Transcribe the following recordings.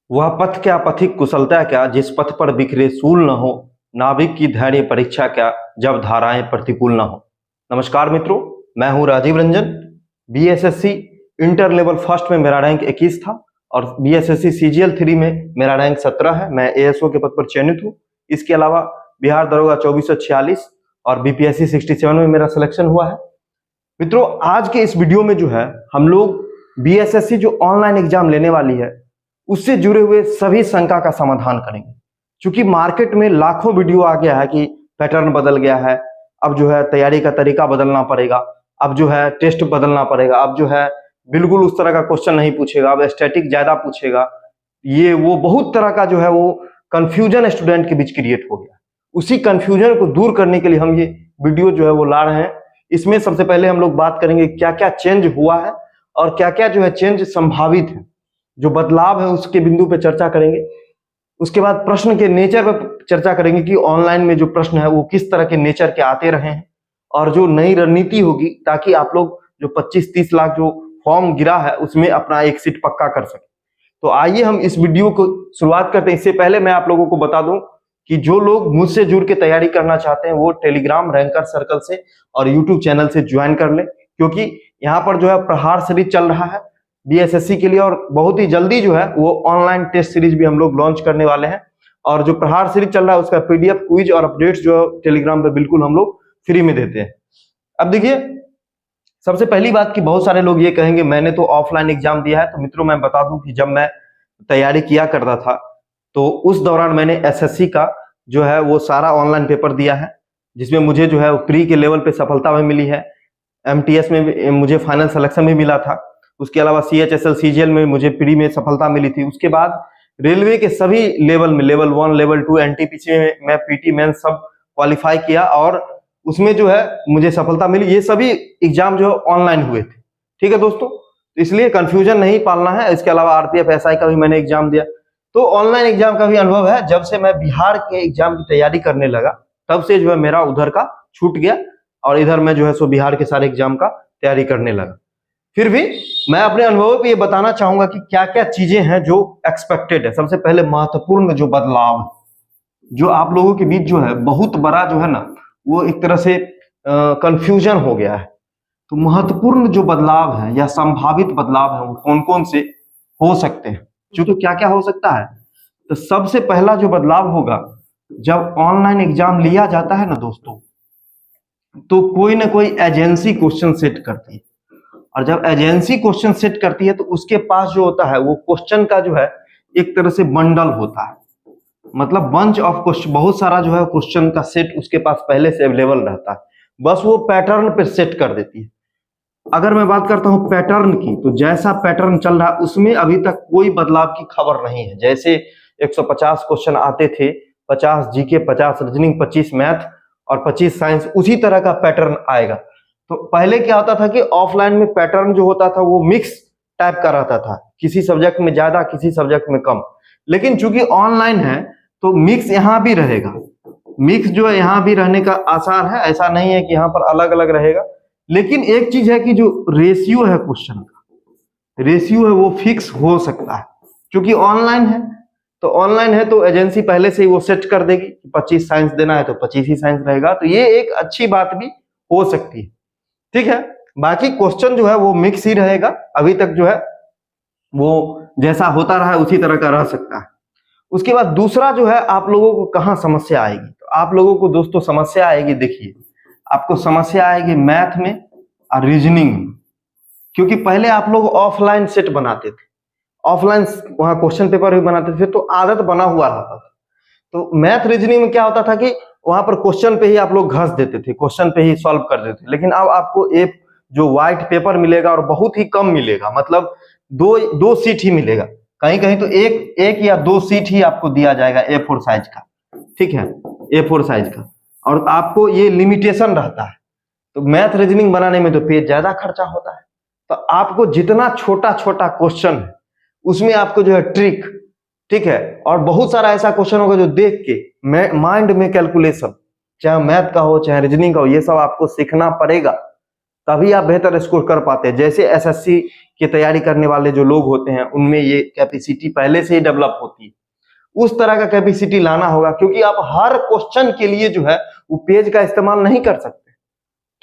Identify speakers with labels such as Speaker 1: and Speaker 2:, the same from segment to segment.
Speaker 1: वह पथ क्या पथिक कुशलता क्या, जिस पथ पर बिखरे सूल न हो। नाविक की धैर्य परीक्षा क्या, जब धाराएं प्रतिकूल न हो। नमस्कार मित्रों, मैं हूं Rajiv Ranjan. BSSC inter level first में मेरा रैंक 21 था और बीएसएससी सीजीएल 3 में मेरा रैंक 17 है। मैं एएसओ के पद पर चयनित हूं। इसके अलावा बिहार दरोगा 2446 और बीपीएससी 67 में मेरा सिलेक्शन हुआ है। मित्रों, आज के इस वीडियो में जो है हम लोग बीएसएससी जो ऑनलाइन एग्जाम लेने वाली है उससे जुड़े हुए सभी शंका का समाधान करेंगे। क्योंकि मार्केट में लाखों वीडियो आ गया है कि पैटर्न बदल गया है, अब जो है तैयारी का तरीका बदलना पड़ेगा, अब जो है टेस्ट बदलना पड़ेगा, अब जो है बिल्कुल उस तरह का क्वेश्चन नहीं पूछेगा, अब स्टैटिक ज्यादा पूछेगा। ये वो बहुत तरह का जो है वो कंफ्यूजन स्टूडेंट के बीच क्रिएट हो गया। उसी कंफ्यूजन को दूर करने के लिए हम ये वीडियो जो है वो ला रहे हैं। इसमें सबसे पहले हम लोग बात करेंगे क्या क्या चेंज हुआ है और क्या क्या जो है चेंज संभावित है, जो बदलाव है उसके बिंदु पे चर्चा करेंगे। उसके बाद प्रश्न के नेचर पर चर्चा करेंगे कि ऑनलाइन में जो प्रश्न है वो किस तरह के नेचर के आते रहे हैं और जो नई रणनीति होगी ताकि आप लोग जो 25-30 लाख जो फॉर्म गिरा है उसमें अपना एक सीट पक्का कर सके। तो आइए हम इस वीडियो को शुरुआत करते हैं। इससे पहले मैं आप लोगों को बता दूं कि जो लोग मुझसे जुड़ के तैयारी करना चाहते हैं वो टेलीग्राम रैंकर सर्कल से और यूट्यूब चैनल से ज्वाइन कर लें, क्योंकि यहाँ पर जो है प्रहार सीरीज चल रहा है बीएसएससी के लिए और बहुत ही जल्दी जो है वो ऑनलाइन टेस्ट सीरीज भी हम लोग लॉन्च करने वाले हैं। और जो प्रहार सीरीज चल रहा है उसका पीडीएफ क्विज और अपडेट्स जो टेलीग्राम पे बिल्कुल हम लोग फ्री में देते हैं। अब देखिए, सबसे पहली बात कि बहुत सारे लोग ये कहेंगे मैंने तो ऑफलाइन एग्जाम दिया है। तो मित्रों, मैं बता दूं कि जब मैं तैयारी किया करता था तो उस दौरान मैंने एसएससी का जो है वो सारा ऑनलाइन पेपर दिया है, जिसमें मुझे जो है प्री के लेवल पे सफलता भी मिली है। एमटीएस में मुझे फाइनल सिलेक्शन भी मिला था। उसके अलावा सीएचएसएल सीजीएल में मुझे प्री में सफलता मिली थी। उसके बाद रेलवे के सभी लेवल में लेवल 1 लेवल 2 एनटीपीसी में मैं पीटी मेंस सब क्वालिफाई किया और उसमें जो है मुझे सफलता मिली। ये सभी एग्जाम जो है ऑनलाइन हुए थे। ठीक है दोस्तों, इसलिए कंफ्यूजन नहीं पालना है। इसके अलावा आरपीएफ एसआई का भी मैंने एग्जाम दिया। तो ऑनलाइन एग्जाम का भी अनुभव है। जब से मैं बिहार के एग्जाम की तैयारी करने लगा तब से जो है मेरा उधर का छूट गया और इधर मैं जो है सो बिहार के सारे एग्जाम का तैयारी करने लगा। फिर भी मैं अपने अनुभव पे ये बताना चाहूंगा कि क्या क्या चीजें हैं जो एक्सपेक्टेड है। सबसे पहले महत्वपूर्ण जो बदलाव जो आप लोगों के बीच जो है बहुत बड़ा जो है ना वो एक तरह से कंफ्यूजन हो गया है। तो महत्वपूर्ण जो बदलाव है या संभावित बदलाव है वो कौन कौन से हो सकते हैं, जो क्या क्या हो सकता है। तो सबसे पहला जो बदलाव होगा, जब ऑनलाइन एग्जाम लिया जाता है ना दोस्तों, तो कोई ना कोई एजेंसी क्वेश्चन सेट करती है और जब एजेंसी क्वेश्चन सेट करती है तो उसके पास जो होता है वो क्वेश्चन का जो है एक तरह से बंडल होता है, मतलब बंच ऑफ क्वेश्चन, बहुत सारा जो है क्वेश्चन का सेट उसके पास पहले से अवेलेबल रहता है। बस वो पैटर्न पे सेट कर देती है। अगर मैं बात करता हूं पैटर्न की, तो जैसा पैटर्न चल रहा है उसमें अभी तक कोई बदलाव की खबर नहीं है। जैसे 150 क्वेश्चन आते थे, 50 जीके, 50 रीजनिंग, 25 मैथ और 25 साइंस, उसी तरह का पैटर्न आएगा। तो पहले क्या होता था कि ऑफलाइन में पैटर्न जो होता था वो मिक्स टाइप का रहता था, किसी सब्जेक्ट में ज्यादा किसी सब्जेक्ट में कम। लेकिन चूंकि ऑनलाइन है तो मिक्स यहाँ भी रहेगा। मिक्स जो है यहाँ भी रहने का आसार है, ऐसा नहीं है कि यहाँ पर अलग अलग रहेगा। लेकिन एक चीज है कि जो रेशियो है क्वेश्चन का, रेशियो है वो फिक्स हो सकता है। क्योंकि ऑनलाइन है तो ऑनलाइन है तो एजेंसी पहले से ही वो सेट कर देगी, 25 साइंस देना है तो 25 ही साइंस रहेगा। तो ये एक अच्छी बात भी हो सकती है। ठीक है, बाकी क्वेश्चन जो है वो मिक्स ही रहेगा। अभी तक जो है वो जैसा होता रहा है उसी तरह का रह सकता है। उसके बाद दूसरा जो है, आप लोगों को कहाँ समस्या आएगी, तो आप लोगों को दोस्तों समस्या आएगी, देखिए आपको समस्या आएगी मैथ में और रीजनिंग में। क्योंकि पहले आप लोग ऑफलाइन सेट बनाते थे, ऑफलाइन वहां क्वेश्चन पेपर भी बनाते थे तो आदत बना हुआ रहता था। तो मैथ रीजनिंग में क्या होता था कि वहां पर क्वेश्चन पे ही आप लोग घस देते थे, क्वेश्चन पे ही सॉल्व कर देते थे। लेकिन अब आपको एक जो व्हाइट पेपर मिलेगा और बहुत ही कम मिलेगा, मतलब दो सीट ही मिलेगा। कहीं कहीं तो एक या 2 सीट ही आपको दिया जाएगा A4 साइज का। ठीक है, A4 साइज का, और आपको ये लिमिटेशन रहता है। तो मैथ रीजनिंग बनाने में तो पेज ज्यादा खर्चा होता है। तो आपको जितना छोटा छोटा क्वेश्चन है उसमें आपको जो है ट्रिक, ठीक है, और बहुत सारा ऐसा क्वेश्चन होगा जो देख के माइंड में कैलकुलेशन, चाहे मैथ का हो चाहे रीजनिंग का हो, ये सब आपको सीखना पड़ेगा। तभी आप बेहतर स्कोर कर पाते हैं। जैसे एसएससी की तैयारी करने वाले जो लोग होते हैं उनमें ये कैपेसिटी पहले से ही डेवलप होती है, उस तरह का कैपेसिटी लाना होगा, क्योंकि आप हर क्वेश्चन के लिए जो है वो पेज का इस्तेमाल नहीं कर सकते।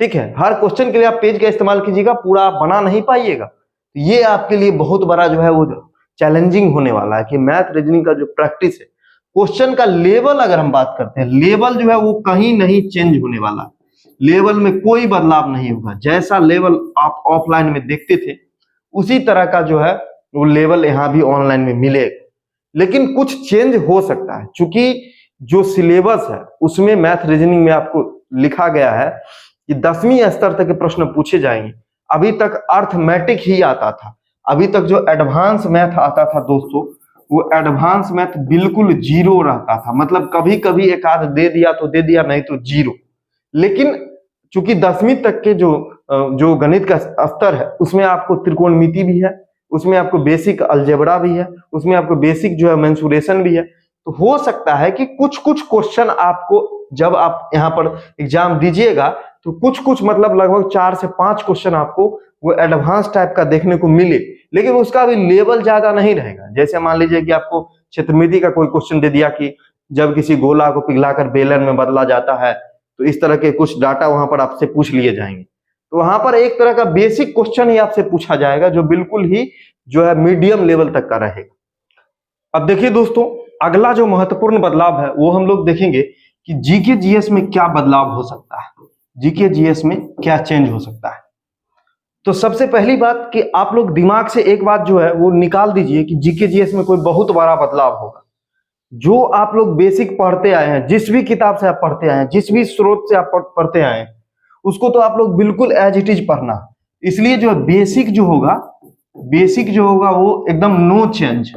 Speaker 1: ठीक है, हर क्वेश्चन के लिए आप पेज का इस्तेमाल कीजिएगा, पूरा आप बना नहीं पाइएगा। ये आपके लिए बहुत बड़ा जो है वो चैलेंजिंग होने वाला है कि मैथ रीजनिंग का जो प्रैक्टिस है, क्वेश्चन का लेवल अगर हम बात करते हैं, लेवल जो है वो कहीं नहीं चेंज होने वाला है, लेवल में कोई बदलाव नहीं होगा। जैसा लेवल आप ऑफलाइन में देखते थे उसी तरह का जो है वो लेवल यहाँ भी ऑनलाइन में मिलेगा, लेकिन कुछ चेंज हो सकता है। चूंकि जो सिलेबस है उसमें मैथ रीजनिंग में आपको लिखा गया है कि 10वीं स्तर तक के प्रश्न पूछे जाएंगे। अभी तक अर्थमेटिक ही आता था, अभी तक जो एडवांस मैथ आता था दोस्तों, वो एडवांस मैथ बिल्कुल जीरो रहता था। मतलब कभी कभी एक आध दे दिया तो दे दिया, नहीं तो जीरो। लेकिन चूंकि 10वीं तक के जो गणित का स्तर है उसमें आपको त्रिकोणमिति भी है, उसमें आपको बेसिक अलजेब्रा भी है, उसमें आपको बेसिक जो है मेंसुरेशन भी है। तो हो सकता है कि कुछ कुछ क्वेश्चन आपको जब आप यहाँ पर एग्जाम दीजिएगा तो कुछ मतलब लगभग 4 से 5 क्वेश्चन आपको वो एडवांस टाइप का देखने को मिले, लेकिन उसका भी लेवल ज्यादा नहीं रहेगा। जैसे मान लीजिए कि आपको क्षेत्रमिति का कोई क्वेश्चन दे दिया कि जब किसी गोला को पिघलाकर बेलन में बदला जाता है, तो इस तरह के कुछ डाटा वहां पर आपसे पूछ लिए जाएंगे। तो वहां पर एक तरह का बेसिक क्वेश्चन ही आपसे पूछा जाएगा जो बिल्कुल ही जो है मीडियम लेवल तक का रहेगा। अब देखिए दोस्तों, अगला जो महत्वपूर्ण बदलाव है वो हम लोग देखेंगे कि जीके जीएस में क्या बदलाव हो सकता है, जीके जीएस में क्या चेंज हो सकता है। तो सबसे पहली बात कि आप लोग दिमाग से एक बात जो है वो निकाल दीजिए कि जीके जीएस में कोई बहुत बड़ा बदलाव होगा। जो आप लोग बेसिक पढ़ते आए हैं, जिस भी किताब से आप पढ़ते आए हैं, जिस भी स्रोत से आप पढ़ते आए हैं, उसको तो आप लोग बिल्कुल एज इट इज पढ़ना। इसलिए जो बेसिक जो होगा वो एकदम नो चेंज,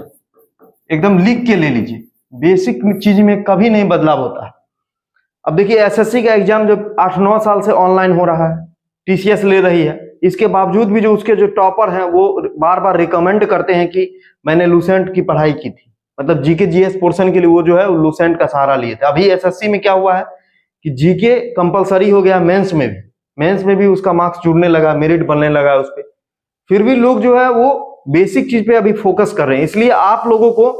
Speaker 1: एकदम लिख के ले लीजिए। बेसिक चीज में कभी नहीं बदलाव होता है। अब देखिए एसएससी का एग्जाम जो 8-9 साल से ऑनलाइन हो रहा है, टीसीएस ले रही है, इसके बावजूद भी जो उसके जो टॉपर हैं वो बार बार रिकमेंड करते हैं कि मैंने लूसेंट की पढ़ाई की थी। मतलब जीके जीएस पोर्शन के लिए वो जो है लूसेंट का सहारा लिए थे। अभी एसएससी में क्या हुआ है कि जीके कंपलसरी हो गया, मेंस में भी उसका मार्क्स जुड़ने लगा, मेरिट बनने लगा उस पर। फिर भी लोग जो है वो बेसिक चीज पे अभी फोकस कर रहे हैं। इसलिए आप लोगों को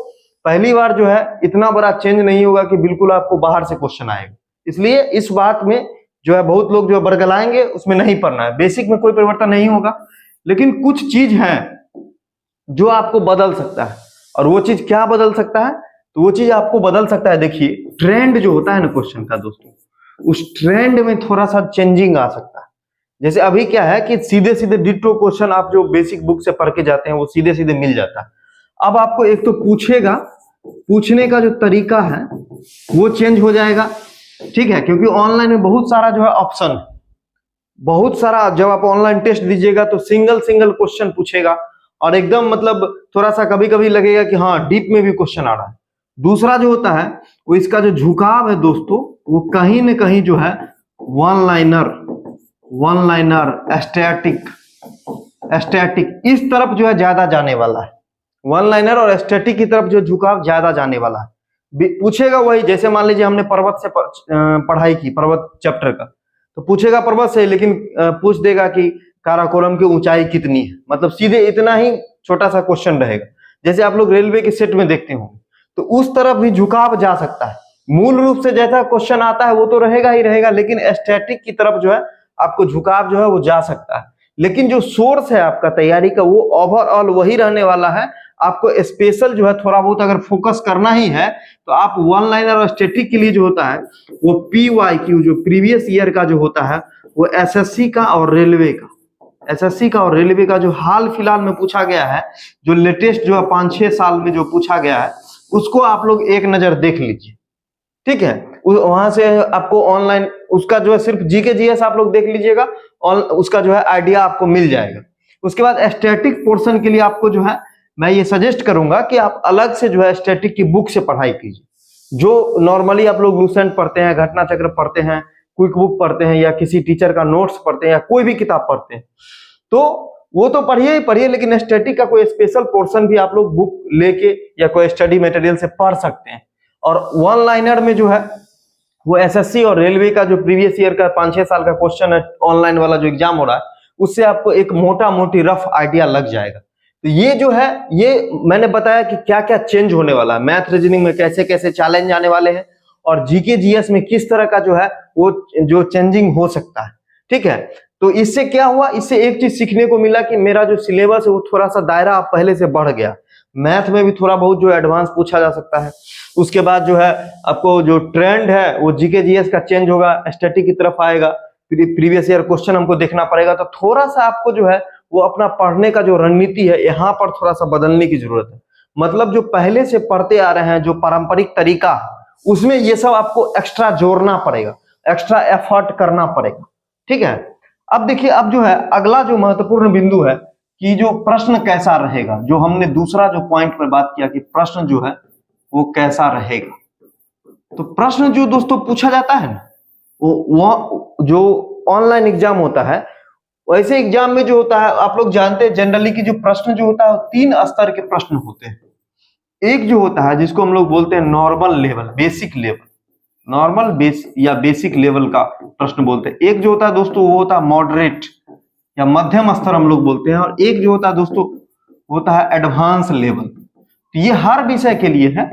Speaker 1: पहली बार जो है इतना बड़ा चेंज नहीं होगा कि बिल्कुल आपको बाहर से क्वेश्चन आएगा। इसलिए इस बात में जो है बहुत लोग जो बरगलाएंगे उसमें नहीं पढ़ना है। बेसिक में कोई परिवर्तन नहीं होगा, लेकिन कुछ चीज है जो आपको बदल सकता है। और वो चीज क्या बदल सकता है, तो वो चीज आपको बदल सकता है, देखिए ट्रेंड जो होता है ना क्वेश्चन का दोस्तों, उस ट्रेंड में थोड़ा सा चेंजिंग आ सकता है। जैसे अभी क्या है कि सीधे सीधे डिट्टो क्वेश्चन आप जो बेसिक बुक से पढ़ के जाते हैं वो सीधे सीधे मिल जाता है। अब आपको एक तो पूछने का जो तरीका है वो चेंज हो जाएगा, ठीक है, क्योंकि ऑनलाइन में बहुत सारा जो है ऑप्शन है, बहुत सारा। जब आप ऑनलाइन टेस्ट दीजिएगा तो सिंगल क्वेश्चन पूछेगा और एकदम मतलब थोड़ा सा कभी कभी लगेगा कि हाँ डीप में भी क्वेश्चन आ रहा है। दूसरा जो होता है वो इसका जो झुकाव है दोस्तों, वो कहीं न कहीं जो है वन लाइनर स्टैटिक इस तरफ जो है ज्यादा जाने वाला है। वन लाइनर और स्टैटिक की तरफ जो झुकाव ज्यादा जाने वाला है। पूछेगा वही, जैसे मान लीजिए हमने पर्वत से पढ़ाई की, पर्वत चैप्टर का, तो पूछेगा पर्वत से, लेकिन पूछ देगा कि काराकोरम की ऊंचाई कितनी है। मतलब सीधे इतना ही छोटा सा क्वेश्चन रहेगा। जैसे आप लोग रेलवे के सेट में देखते होंगे, तो उस तरफ भी झुकाव जा सकता है। मूल रूप से जैसा क्वेश्चन आता है वो तो रहेगा ही रहेगा, लेकिन स्टैटिक की तरफ जो है आपको झुकाव जो है वो जा सकता है। लेकिन जो सोर्स है आपका तैयारी का वो ओवरऑल वही रहने वाला है। आपको स्पेशल जो है थोड़ा बहुत अगर फोकस करना ही है तो आप वन लाइनर और स्टैटिक के लिए जो होता है वो PYQ जो प्रीवियस ईयर का जो होता है वो एसएससी का और रेलवे का जो हाल फिलहाल में पूछा गया है, जो लेटेस्ट जो है 5-6 साल में जो पूछा गया है, उसको आप लोग एक नजर देख लीजिए, ठीक है। वहां से आपको ऑनलाइन उसका जो है सिर्फ जीके जीएस आप लोग देख लीजिएगा, और उसका जो है आइडिया आपको मिल जाएगा। उसके बाद स्टैटिक पोर्शन के लिए आपको जो है मैं ये सजेस्ट करूंगा कि आप अलग से जो है स्टैटिक की बुक से पढ़ाई कीजिए। जो नॉर्मली आप लोग लूसेंट पढ़ते हैं, घटना चक्र पढ़ते हैं, क्विक बुक पढ़ते हैं, या किसी टीचर का नोट्स पढ़ते हैं, या कोई भी किताब पढ़ते हैं, तो वो तो पढ़िए, लेकिन स्टैटिक का कोई स्पेशल पोर्शन भी आप लोग बुक लेके या कोई स्टडी मटेरियल से पढ़ सकते हैं। और वन लाइनर में जो है वो एसएससी और रेलवे का जो प्रीवियस ईयर का 5-6 साल का क्वेश्चन है, ऑनलाइन वाला जो एग्जाम हो रहा है, उससे आपको एक मोटा मोटी रफ आइडिया लग जाएगा। तो ये जो है, ये मैंने बताया कि क्या क्या चेंज होने वाला है, मैथ रीजनिंग में कैसे कैसे चैलेंज आने वाले हैं, और जीके जीएस में किस तरह का जो है वो जो चेंजिंग हो सकता है। ठीक है, तो इससे क्या हुआ, इससे एक चीज सीखने को मिला कि मेरा जो सिलेबस है वो थोड़ा सा दायरा पहले से बढ़ गया। मैथ में भी थोड़ा बहुत जो एडवांस पूछा जा सकता है। उसके बाद जो है आपको जो ट्रेंड है वो जीके जीएस का चेंज होगा, स्टैटिक की तरफ आएगा, प्रीवियस ईयर क्वेश्चन हमको देखना पड़ेगा। तो थोड़ा सा आपको जो है वो अपना पढ़ने का जो रणनीति है यहाँ पर थोड़ा सा बदलने की जरूरत है। मतलब जो पहले से पढ़ते आ रहे हैं, जो पारंपरिक तरीका, उसमें ये सब आपको एक्स्ट्रा जोड़ना पड़ेगा, एक्स्ट्रा एफर्ट करना पड़ेगा। ठीक है, अब देखिए, अब जो है अगला जो महत्वपूर्ण बिंदु है कि जो प्रश्न कैसा रहेगा, जो हमने दूसरा जो पॉइंट पर बात किया कि प्रश्न जो है वो कैसा रहेगा। तो प्रश्न जो दोस्तों पूछा जाता है ना, वो जो ऑनलाइन एग्जाम होता है, वैसे एग्जाम में जो होता है आप लोग जानते हैं जनरली कि जो प्रश्न जो होता है वो 3 स्तर के प्रश्न होते हैं। एक जो होता है जिसको हम लोग बोलते हैं normal level, basic level, normal base या बेसिक लेवल का प्रश्न बोलते हैं। एक जो होता है दोस्तों वो होता है मॉडरेट या मध्यम स्तर हम लोग बोलते हैं, और एक जो होता है दोस्तों होता है एडवांस लेवल। तो ये हर विषय के लिए है,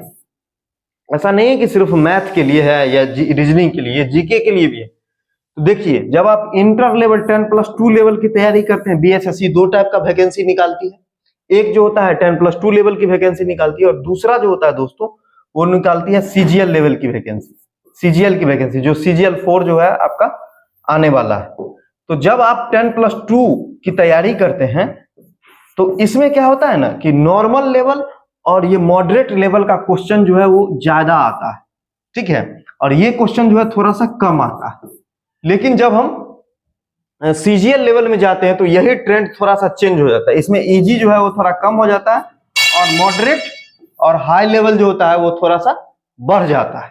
Speaker 1: ऐसा नहीं है कि सिर्फ मैथ के लिए है या रीजनिंग के लिए, जीके के लिए भी है। तो देखिए, जब आप इंटर लेवल 10+2 लेवल की तैयारी करते हैं, बीएसएससी 2 टाइप का वैकेंसी निकालती है। एक जो होता है 10+2 लेवल की वैकेंसी निकालती है, और दूसरा जो होता है दोस्तों वो निकालती है सीजीएल लेवल की वैकेंसी, सीजीएल की वैकेंसी, जो सीजीएल 4 जो है आपका आने वाला है। तो जब आप 10+2 की तैयारी करते हैं तो इसमें क्या होता है ना कि नॉर्मल लेवल और ये मॉडरेट लेवल का क्वेश्चन जो है वो ज्यादा आता है। ठीक है, और ये क्वेश्चन जो है थोड़ा सा कम आता है। लेकिन जब हम सीजीएल लेवल में जाते हैं तो यही ट्रेंड थोड़ा सा चेंज हो जाता है। इसमें इजी जो है वो थोड़ा कम हो जाता है, और मॉडरेट और हाई लेवल जो होता है वो थोड़ा सा बढ़ जाता है।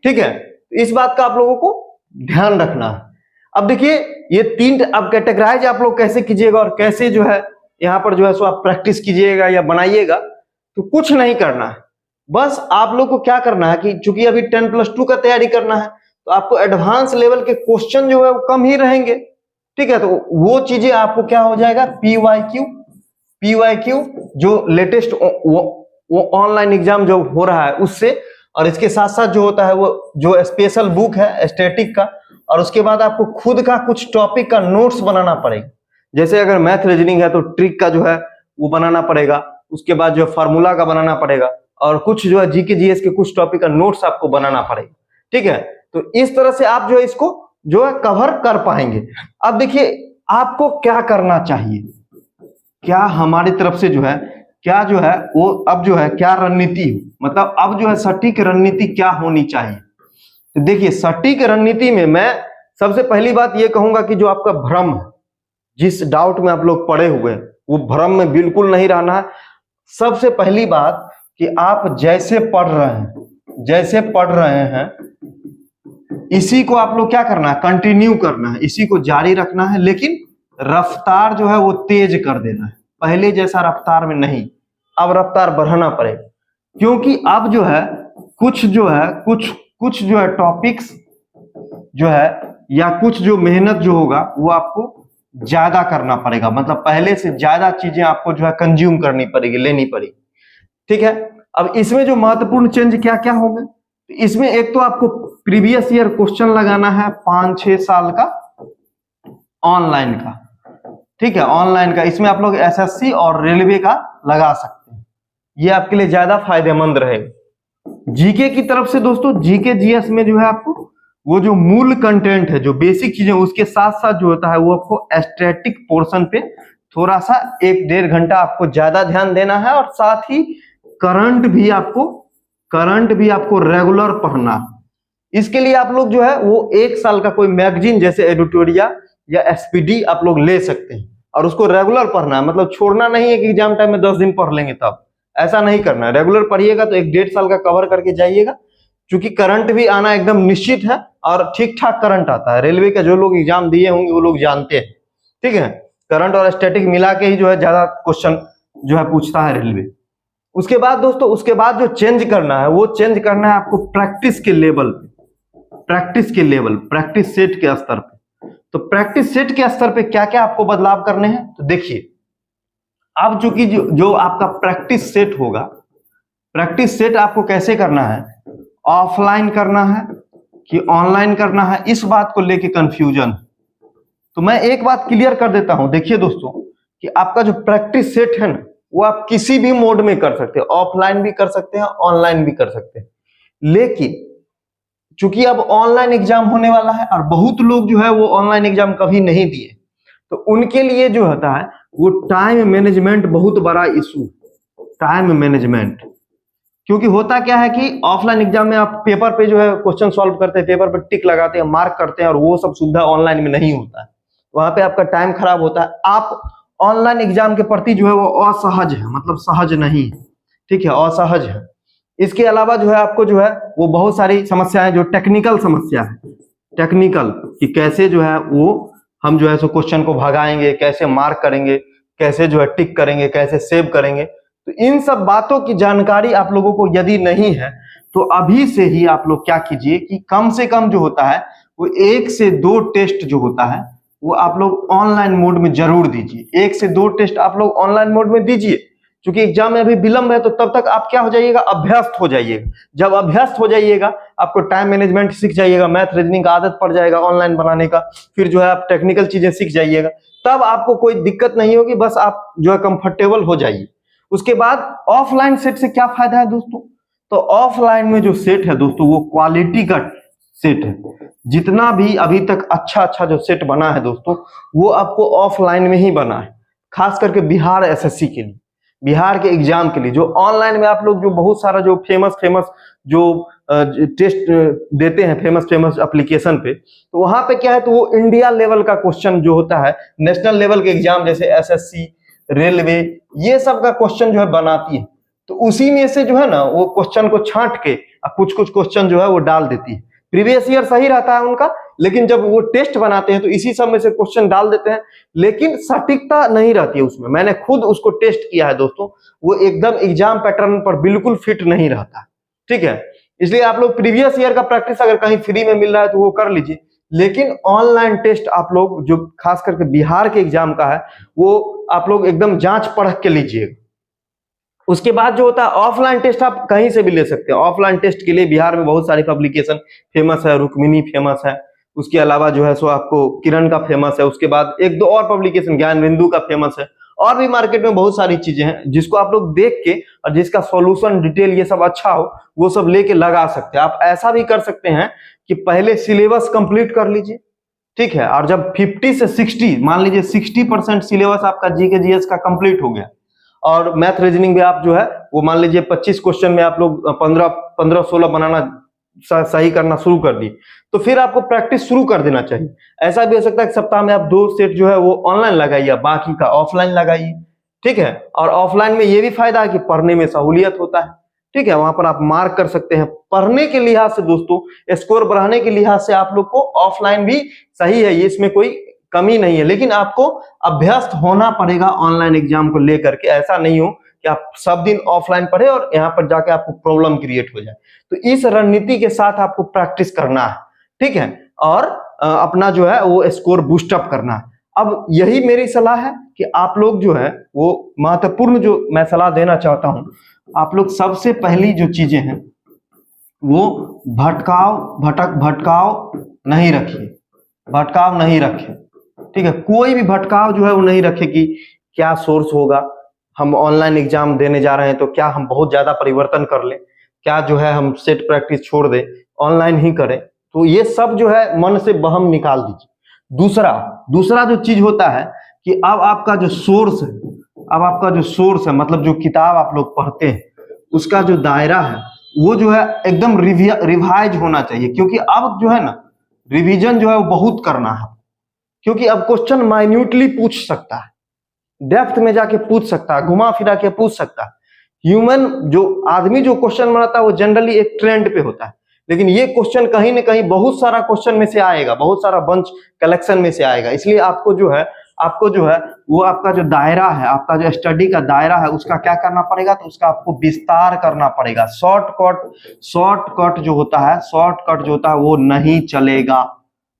Speaker 1: ठीक है, इस बात का आप लोगों को ध्यान रखना है। अब देखिए, ये 3 अब कैटेगराइज आप लोग कैसे कीजिएगा और कैसे जो है यहाँ पर जो है सो आप प्रैक्टिस कीजिएगा या बनाइएगा। तो कुछ नहीं करना है, बस आप लोग को क्या करना है कि चूंकि अभी 10+2 का तैयारी करना है तो आपको एडवांस लेवल के क्वेश्चन जो है वो कम ही रहेंगे। ठीक है, तो वो चीजें आपको क्या हो जाएगा, पीवाईक्यू जो लेटेस्ट वो ऑनलाइन एग्जाम जो हो रहा है उससे, और इसके साथ साथ जो होता है वो जो स्पेशल बुक है स्टैटिक का, और उसके बाद आपको खुद का कुछ टॉपिक का नोट्स बनाना पड़ेगा। जैसे अगर मैथ रीजनिंग है तो ट्रिक का जो है वो बनाना पड़ेगा, उसके बाद जो फार्मूला का बनाना पड़ेगा, और कुछ जो है जीके जीएस के कुछ टॉपिक का नोट्स आपको बनाना पड़ेगा। ठीक है, तो इस तरह से आप जो है इसको जो है कवर कर पाएंगे। अब देखिए, आपको क्या करना चाहिए, क्या हमारी तरफ से जो है क्या जो है वो अब जो है क्या रणनीति हो, मतलब अब जो है सटीक रणनीति क्या होनी चाहिए। तो देखिए, सटीक रणनीति में मैं सबसे पहली बात ये कहूंगा कि जो आपका भ्रम है, जिस डाउट में आप लोग पड़े हुए हैं, वो भ्रम में बिल्कुल नहीं रहना है। सबसे पहली बात कि आप जैसे पढ़ रहे हैं इसी को आप लोग क्या करना है, कंटिन्यू करना है, इसी को जारी रखना है, लेकिन रफ्तार जो है वो तेज कर देना है। पहले जैसा रफ्तार में नहीं, अब रफ्तार बढ़ाना पड़ेगा, क्योंकि अब जो है कुछ जो है टॉपिक्स जो है या कुछ जो मेहनत जो होगा वो आपको ज्यादा करना पड़ेगा। मतलब पहले से ज्यादा चीजें आपको जो है कंज्यूम करनी पड़ेगी, लेनी पड़ेगी। ठीक है, अब इसमें जो महत्वपूर्ण चेंज क्या क्या होंगे, इसमें एक तो आपको प्रीवियस ईयर क्वेश्चन लगाना है 5-6 साल का ऑनलाइन का। ठीक है, ऑनलाइन का, इसमें आप लोग एसएससी और रेलवे का लगा सकते हैं, ये आपके लिए ज्यादा फायदेमंद रहेगा। जीके की तरफ से दोस्तों, जीके जीएस में जो है आपको वो जो मूल कंटेंट है, जो बेसिक चीजें, उसके साथ साथ जो होता है वो आपको स्टैटिक पोर्शन पे थोड़ा सा 1-1.5 घंटा आपको ज्यादा ध्यान देना है, और साथ ही करंट भी आपको रेगुलर पढ़ना है। इसके लिए आप लोग जो है वो 1 साल का कोई मैगजीन जैसे एडिटोरिया या एसपीडी आप लोग ले सकते हैं, और उसको रेगुलर पढ़ना है। मतलब छोड़ना नहीं है कि एग्जाम टाइम में 10 दिन पढ़ लेंगे, तब ऐसा नहीं करना है। रेगुलर पढ़िएगा तो 1-1.5 साल का कवर करके जाइएगा, क्योंकि करंट भी आना एकदम निश्चित है और ठीक ठाक करंट आता है। रेलवे का जो लोग एग्जाम दिए होंगे वो लोग जानते हैं। ठीक है, करंट और स्टैटिक मिला के ही जो है ज्यादा क्वेश्चन जो है पूछता है रेलवे। उसके बाद दोस्तों, उसके बाद जो चेंज करना है वो चेंज करना है आपको प्रैक्टिस के लेवल पे, प्रैक्टिस सेट के स्तर पे। तो प्रैक्टिस सेट के स्तर पे क्या क्या आपको बदलाव करने हैं, तो देखिए अब चूंकि जो आपका प्रैक्टिस सेट होगा, प्रैक्टिस सेट आपको कैसे करना है, ऑफलाइन करना है कि ऑनलाइन करना है, इस बात को लेके कंफ्यूजन। तो मैं एक बात क्लियर कर देता हूं, देखिए दोस्तों कि आपका जो प्रैक्टिस सेट है ना, वो आप किसी भी मोड में कर सकते हैं, ऑफलाइन भी कर सकते हैं, ऑनलाइन भी कर सकते हैं। लेकिन चूंकि अब ऑनलाइन एग्जाम होने वाला है और बहुत लोग जो है वो ऑनलाइन एग्जाम कभी नहीं दिए, तो उनके लिए जो होता है वो टाइम मैनेजमेंट बहुत बड़ा इशू, टाइम मैनेजमेंट। क्योंकि होता क्या है कि ऑफलाइन एग्जाम में आप पेपर पे जो है क्वेश्चन सॉल्व करते हैं, पेपर पे टिक लगाते हैं, मार्क करते हैं, और वो सब सुविधा ऑनलाइन में नहीं होता है, वहां पे आपका टाइम खराब होता है। आप ऑनलाइन एग्जाम के प्रति जो है वो असहज है, मतलब सहज नहीं है, ठीक है, असहज है। इसके अलावा जो है आपको जो है वो बहुत सारी समस्याएं, जो टेक्निकल समस्या है, टेक्निकल कि कैसे जो है वो हम जो है सो क्वेश्चन को भगाएंगे, कैसे मार्क करेंगे, कैसे जो है टिक करेंगे, कैसे सेव करेंगे। तो इन सब बातों की जानकारी आप लोगों को यदि नहीं है तो अभी से ही आप लोग क्या कीजिए कि कम से कम जो होता है वो 1 से 2 टेस्ट जो होता है वो आप लोग ऑनलाइन मोड में जरूर दीजिए। 1 से 2 टेस्ट आप लोग ऑनलाइन मोड में दीजिए, क्योंकि एग्जाम में अभी विलंब है, तो तब तक आप क्या हो जाइएगा, अभ्यस्त हो जाइएगा। जब अभ्यस्त हो जाइएगा आपको टाइम मैनेजमेंट सीख जाइएगा, मैथ रीजनिंग का आदत पड़ जाएगा ऑनलाइन बनाने का, फिर जो है आप टेक्निकल चीजें सीख जाइएगा, तब आपको कोई दिक्कत नहीं होगी, बस आप जो है कंफर्टेबल हो जाइए। उसके बाद ऑफलाइन सेट से क्या फायदा है दोस्तों, तो ऑफलाइन में जो सेट है दोस्तों वो क्वालिटी का सेट है। जितना भी अभी तक अच्छा जो सेट बना है दोस्तों वो आपको ऑफलाइन में ही बना है, खास करके बिहार एसएससी के लिए, बिहार के एग्जाम के लिए। जो ऑनलाइन में आप लोग जो बहुत सारा जो फेमस जो टेस्ट देते हैं, फेमस एप्लीकेशन पे, तो वहां पे क्या है, तो वो इंडिया लेवल का क्वेश्चन जो होता है, नेशनल लेवल के एग्जाम जैसे एसएससी, रेलवे, ये सब का क्वेश्चन जो है बनाती है। तो उसी में से जो है ना वो क्वेश्चन को छांट के कुछ क्वेश्चन जो है वो डाल देती है। प्रीवियस ईयर सही रहता है उनका, लेकिन जब वो टेस्ट बनाते हैं तो इसी सब में से क्वेश्चन डाल देते हैं, लेकिन सटीकता नहीं रहती है उसमें। मैंने खुद उसको टेस्ट किया है दोस्तों, वो एकदम एग्जाम पैटर्न पर बिल्कुल फिट नहीं रहता, ठीक है। इसलिए आप लोग प्रीवियस ईयर का प्रैक्टिस अगर कहीं फ्री में मिल रहा है तो वो कर लीजिए, लेकिन ऑनलाइन टेस्ट आप लोग जो खास करके बिहार के एग्जाम का है वो आप लोग एकदम जांच परख के लीजिएगा। उसके बाद जो होता है ऑफलाइन टेस्ट आप कहीं से भी ले सकते हैं। ऑफलाइन टेस्ट के लिए बिहार में बहुत सारी पब्लिकेशन फेमस है, रुक्मिनी फेमस है, उसके अलावा जो है सो आपको किरण का फेमस है, उसके बाद 1-2 और पब्लिकेशन ज्ञान बिंदु का फेमस है, और भी मार्केट में बहुत सारी चीजें हैं जिसको आप लोग देख के और जिसका सॉल्यूशन डिटेल ये सब अच्छा हो वो सब लेके लगा सकते हैं। आप ऐसा भी कर सकते हैं कि पहले सिलेबस कंप्लीट कर लीजिए, ठीक है, और जब 50 से 60 मान लीजिए 60% सिलेबस आपका जीके जीएस का कंप्लीट हो गया, और मैथ रीजनिंग भी आप जो है वो मान लीजिए 25 क्वेश्चन में आप लोग 15-16 बनाना सही करना शुरू कर दी, तो फिर आपको प्रैक्टिस शुरू कर देना चाहिए। ऐसा भी हो सकता है कि सप्ताह में आप 2 सेट जो है वो ऑनलाइन लगाइए, बाकी का ऑफलाइन लगाइए, ठीक है। और ऑफलाइन में ये भी फायदा है कि पढ़ने में सहूलियत होता है, ठीक है, वहां पर आप मार्क कर सकते हैं। पढ़ने के लिहाज से दोस्तों, स्कोर बढ़ाने के लिहाज से आप लोग को ऑफलाइन भी सही है, ये इसमें कोई कमी नहीं है, लेकिन आपको अभ्यस्त होना पड़ेगा ऑनलाइन एग्जाम को लेकर के। ऐसा नहीं हो कि आप सब दिन ऑफलाइन पढ़े और यहाँ पर जाके आपको प्रॉब्लम क्रिएट हो जाए। तो इस रणनीति के साथ आपको प्रैक्टिस करना है, ठीक है, और अपना जो है वो स्कोर बूस्ट अप करना है। अब यही मेरी सलाह है कि आप लोग जो है वो महत्वपूर्ण जो मैं सलाह देना चाहता हूं, आप लोग सबसे पहली जो चीजें हैं वो भटकाव नहीं रखिए, भटकाव नहीं रखें, ठीक है। कोई भी भटकाव जो है वो नहीं रखे कि क्या सोर्स होगा, हम ऑनलाइन एग्जाम देने जा रहे हैं तो क्या हम बहुत ज्यादा परिवर्तन कर लें, क्या जो है हम सेट प्रैक्टिस छोड़ दें, ऑनलाइन ही करें। तो ये सब जो है मन से बहम निकाल दीजिए। दूसरा जो चीज होता है कि अब आपका जो सोर्स है, मतलब जो किताब आप लोग पढ़ते हैं उसका जो दायरा है वो जो है एकदम रिवाइज होना चाहिए, क्योंकि अब जो है ना रिवीजन जो है वो बहुत करना है, क्योंकि अब क्वेश्चन माइन्यूटली पूछ सकता है, डेप्थ में जाके पूछ सकता है, घुमा फिरा के पूछ सकता है। ह्यूमन जो आदमी जो क्वेश्चन बनाता है वो जनरली एक ट्रेंड पे होता है, लेकिन ये क्वेश्चन कहीं ना कहीं बहुत सारा क्वेश्चन में से आएगा, बहुत सारा बंच कलेक्शन में से आएगा। इसलिए आपको जो है वो आपका जो दायरा है, आपका जो स्टडी का दायरा है उसका क्या करना पड़ेगा, तो उसका आपको विस्तार करना पड़ेगा। शॉर्टकट जो होता है वो नहीं चलेगा,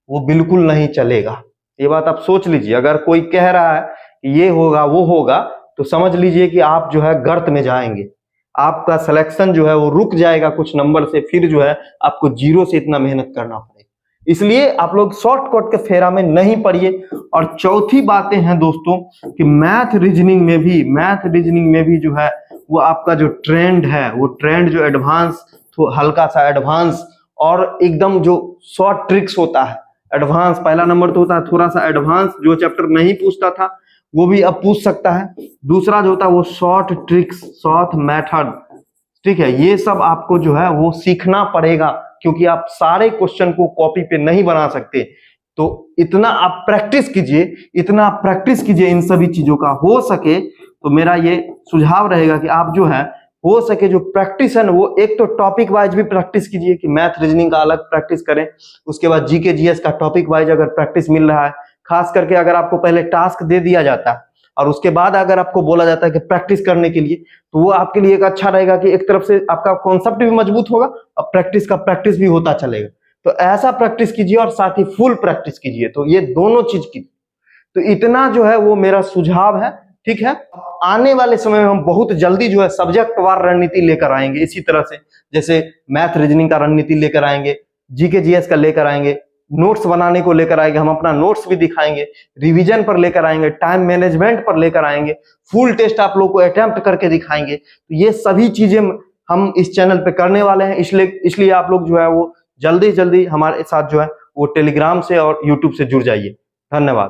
Speaker 1: वो बिल्कुल नहीं चलेगा, ये बात आप सोच लीजिए। अगर कोई कह रहा है कि ये होगा वो होगा, तो समझ लीजिए कि आप जो है गर्त में जाएंगे, आपका सिलेक्शन जो है वो रुक जाएगा कुछ नंबर से, फिर जो है आपको जीरो से इतना मेहनत करना पड़ेगा। इसलिए आप लोग शॉर्टकट के फेरा में नहीं पड़िए। और चौथी बातें हैं दोस्तों कि मैथ रीजनिंग में भी जो है वो आपका जो ट्रेंड है, वो ट्रेंड जो एडवांस, तो हल्का सा एडवांस और एकदम जो शॉर्ट ट्रिक्स होता है, एडवांस पहला नंबर तो होता है थोड़ा सा एडवांस, जो चैप्टर नहीं पूछता था वो भी अब पूछ सकता है। दूसरा जो होता है वो शॉर्ट ट्रिक्स, शॉर्ट मेथड, ठीक है, ये सब आपको जो है वो सीखना पड़ेगा, क्योंकि आप सारे क्वेश्चन को कॉपी पे नहीं बना सकते। तो इतना आप प्रैक्टिस कीजिए इन सभी चीजों का। हो सके तो मेरा ये सुझाव रहेगा कि आप जो है हो सके जो प्रैक्टिस है ना, वो एक तो टॉपिक वाइज भी प्रैक्टिस कीजिए कि मैथ रीजनिंग का अलग प्रैक्टिस करें, उसके बाद जीके जीएस का टॉपिक वाइज अगर प्रैक्टिस मिल रहा है, खास करके अगर आपको पहले टास्क दे दिया जाता है और उसके बाद अगर आपको बोला जाता है कि प्रैक्टिस करने के लिए, तो वो आपके लिए एक अच्छा रहेगा कि एक तरफ से आपका कॉन्सेप्ट भी मजबूत होगा और प्रैक्टिस भी होता चलेगा। तो ऐसा प्रैक्टिस कीजिए और साथ ही फुल प्रैक्टिस कीजिए, तो ये दोनों चीज कीजिए। तो इतना जो है वो मेरा सुझाव है, ठीक है। आने वाले समय में हम बहुत जल्दी जो है सब्जेक्ट वार रणनीति लेकर आएंगे, इसी तरह से जैसे मैथ रीजनिंग का रणनीति लेकर आएंगे, जीके जीएस का लेकर आएंगे, नोट्स बनाने को लेकर आएंगे, हम अपना नोट्स भी दिखाएंगे, रिवीजन पर लेकर आएंगे, टाइम मैनेजमेंट पर लेकर आएंगे, फुल टेस्ट आप लोग को अटेम्प्ट करके दिखाएंगे। तो ये सभी चीजें हम इस चैनल पे करने वाले हैं, इसलिए आप लोग जो है वो जल्दी जल्दी हमारे साथ जो है वो टेलीग्राम से और यूट्यूब से जुड़ जाइए। धन्यवाद।